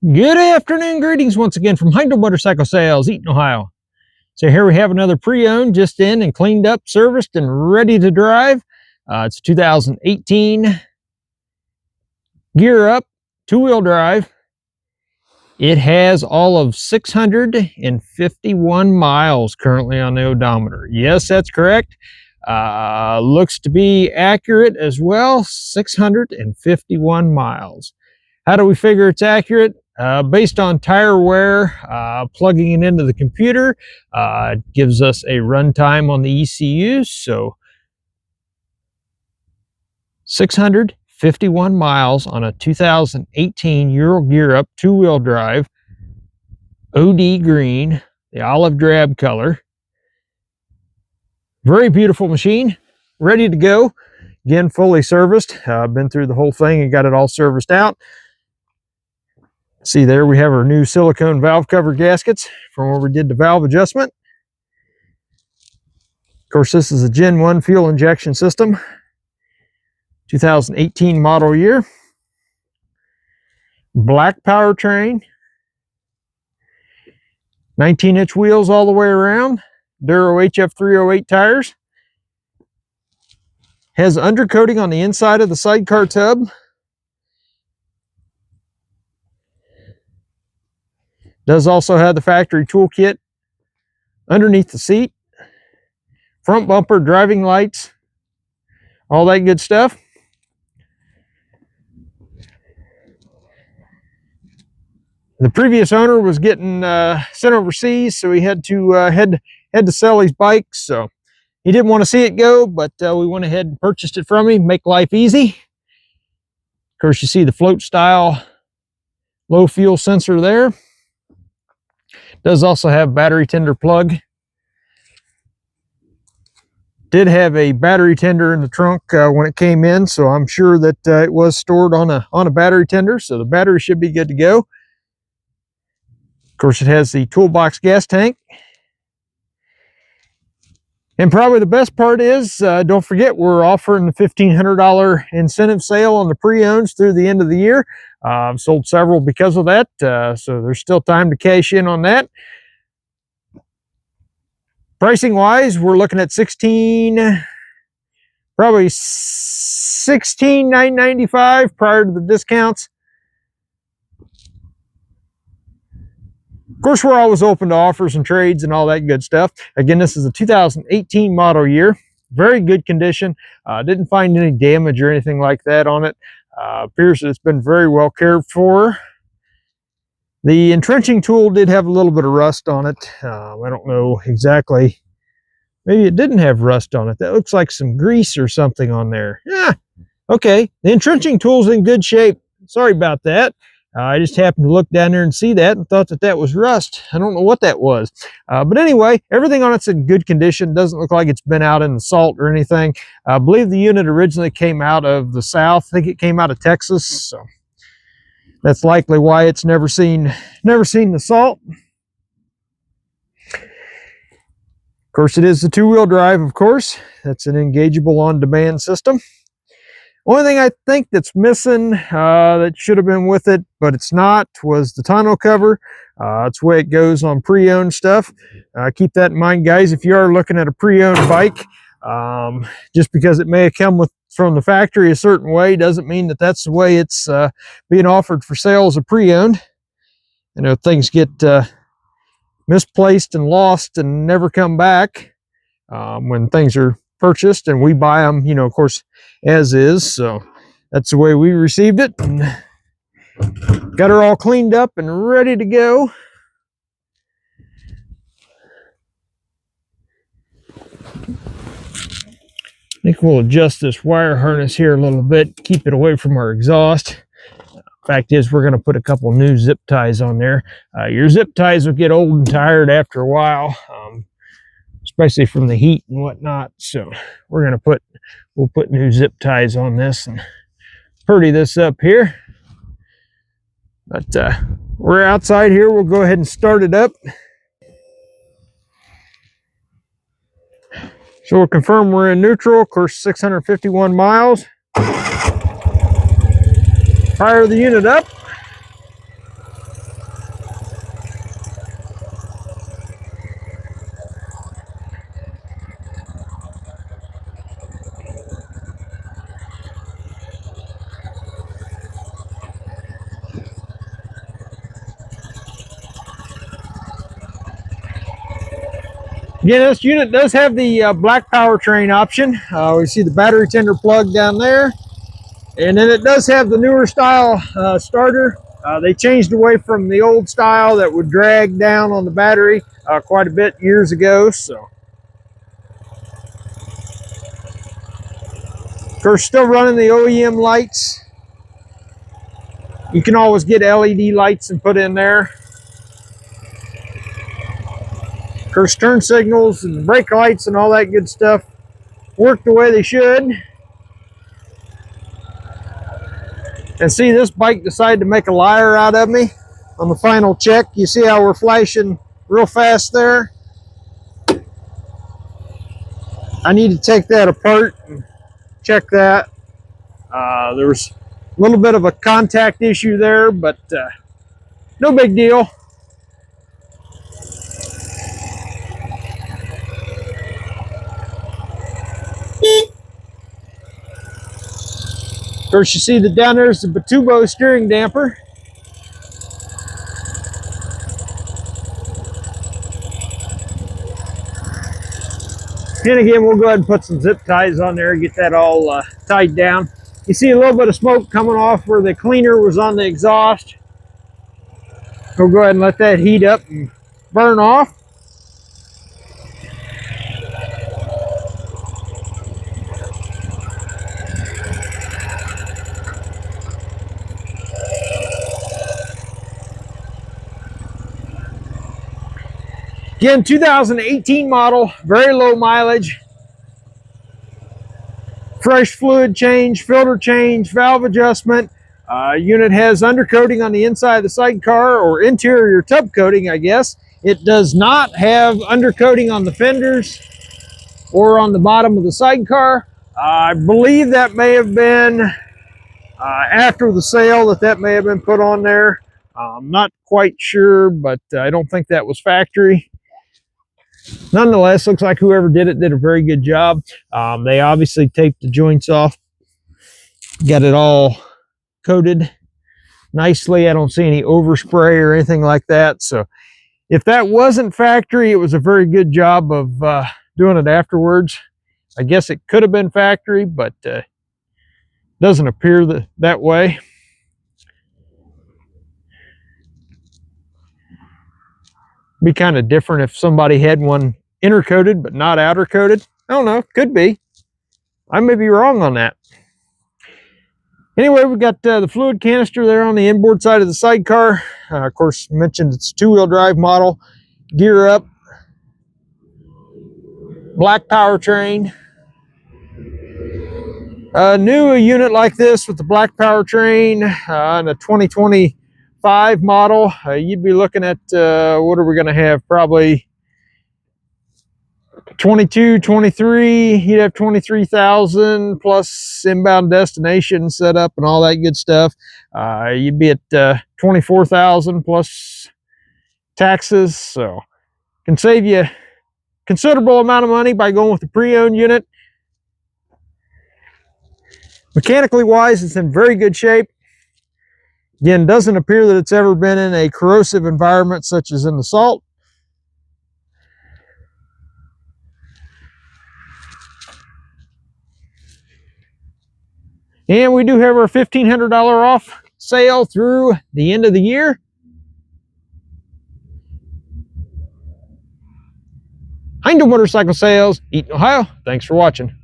Good afternoon, greetings once again from Heindel Motorcycle Sales, Eaton, Ohio. So here we have another pre-owned, just in and cleaned up, serviced, and ready to drive. It's a 2018 Gear Up, two-wheel drive. It has all of 651 miles currently on the odometer. Yes, that's correct. Looks to be accurate as well, 651 miles. How do we figure it's accurate? Based on tire wear, plugging it into the computer, it gives us a runtime on the ECU. So 651 miles on a 2018 Ural Gear Up two-wheel drive, OD green, the olive drab color. Very beautiful machine, ready to go. Again, fully serviced. Been through the whole thing and got it all serviced out. See there, we have our new silicone valve cover gaskets from where we did the valve adjustment. Of course, this is a Gen 1 fuel injection system, 2018 model year. Black powertrain, 19-inch wheels all the way around, Duro HF 308 tires. Has undercoating on the inside of the sidecar tub. Does also have the factory toolkit underneath the seat, front bumper, driving lights, all that good stuff. The previous owner was getting sent overseas, so he had to had to sell his bike. So he didn't want to see it go, but we went ahead and purchased it from him. Make life easy. Of course, you see the float style low fuel sensor there. Does also have battery tender plug. Did have a battery tender in the trunk when it came in, so I'm sure that it was stored on a battery tender, so the battery should be good to go. Of course, it has the toolbox gas tank. And probably the best part is, don't forget, we're offering the $1,500 incentive sale on the pre-owns through the end of the year. I've sold several because of that, so there's still time to cash in on that. Pricing wise, we're looking at probably $16,995 prior to the discounts. Of course, we're always open to offers and trades and all that good stuff. Again, this is a 2018 model year. Very good condition. Didn't find any damage or anything like that on it. Appears that it's been very well cared for. The entrenching tool did have a little bit of rust on it. I don't know exactly. Maybe it didn't have rust on it. That looks like some grease or something on there. Yeah, okay. The entrenching tool's in good shape. Sorry about that. I just happened to look down there and see that and thought that that was rust. I don't know what that was. But anyway, everything on it's in good condition. Doesn't look like it's been out in the salt or anything. I believe the unit originally came out of the South. I think it came out of Texas. So that's likely why it's never seen the salt. Of course, it is the two-wheel drive, of course. That's an engageable on-demand system. Only thing I think that's missing that should have been with it, but it's not, was the tonneau cover. That's the way it goes on pre-owned stuff. Keep that in mind, guys. If you are looking at a pre-owned bike, just because it may have come from the factory a certain way doesn't mean that that's the way it's being offered for sale as a pre-owned. You know, things get misplaced and lost and never come back when things are purchased, and we buy them, you know, of course, as is. So that's the way we received it, and got her all cleaned up and ready to go. I think we'll adjust this wire harness here a little bit, keep it away from our exhaust. Fact is, we're going to put a couple new zip ties on there. Your zip ties will get old and tired after a while, especially from the heat and whatnot. So we'll put new zip ties on this and purdy this up here. But we're outside here. We'll go ahead and start it up. So we'll confirm we're in neutral. Of course, 651 miles. Fire the unit up. Again, this unit does have the black powertrain option. We see the battery tender plug down there. And then it does have the newer style starter. They changed away from the old style that would drag down on the battery quite a bit years ago. So, of course, still running the OEM lights. You can always get LED lights and put in there. Of course, turn signals and brake lights and all that good stuff work the way they should. And see, this bike decided to make a liar out of me on the final check. You see how we're flashing real fast there? I need to take that apart and check that. There was a little bit of a contact issue there, but no big deal. Of course, you see that down there's the Batubo steering damper. And again, we'll go ahead and put some zip ties on there, get that all tied down. You see a little bit of smoke coming off where the cleaner was on the exhaust. We'll go ahead and let that heat up and burn off. Again, 2018 model, very low mileage. Fresh fluid change, filter change, valve adjustment. Unit has undercoating on the inside of the sidecar, or interior tub coating, I guess. It does not have undercoating on the fenders or on the bottom of the sidecar. I believe that may have been after the sale that may have been put on there. I'm not quite sure, but I don't think that was factory. Nonetheless, looks like whoever did it did a very good job. They obviously taped the joints off, got it all coated nicely. I don't see any overspray or anything like that. So if that wasn't factory, it was a very good job of doing it afterwards. I guess it could have been factory, but doesn't appear that way. Be kind of different if somebody had one inner coated but not outer coated. I don't know, could be. I may be wrong on that. Anyway, we got the fluid canister there on the inboard side of the sidecar. Of course, mentioned it's a two-wheel drive model. Gear Up, black powertrain. New a unit like this with the black powertrain and a 2025 model, you'd be looking at what are we going to have? Probably 22, 23. You'd have 23,000 plus inbound destination setup and all that good stuff. You'd be at 24,000 plus taxes, so can save you a considerable amount of money by going with the pre-owned unit. Mechanically wise, it's in very good shape. Again, doesn't appear that it's ever been in a corrosive environment such as in the salt. And we do have our $1,500 off sale through the end of the year. Heindel Motorcycle Sales, Eaton, Ohio. Thanks for watching.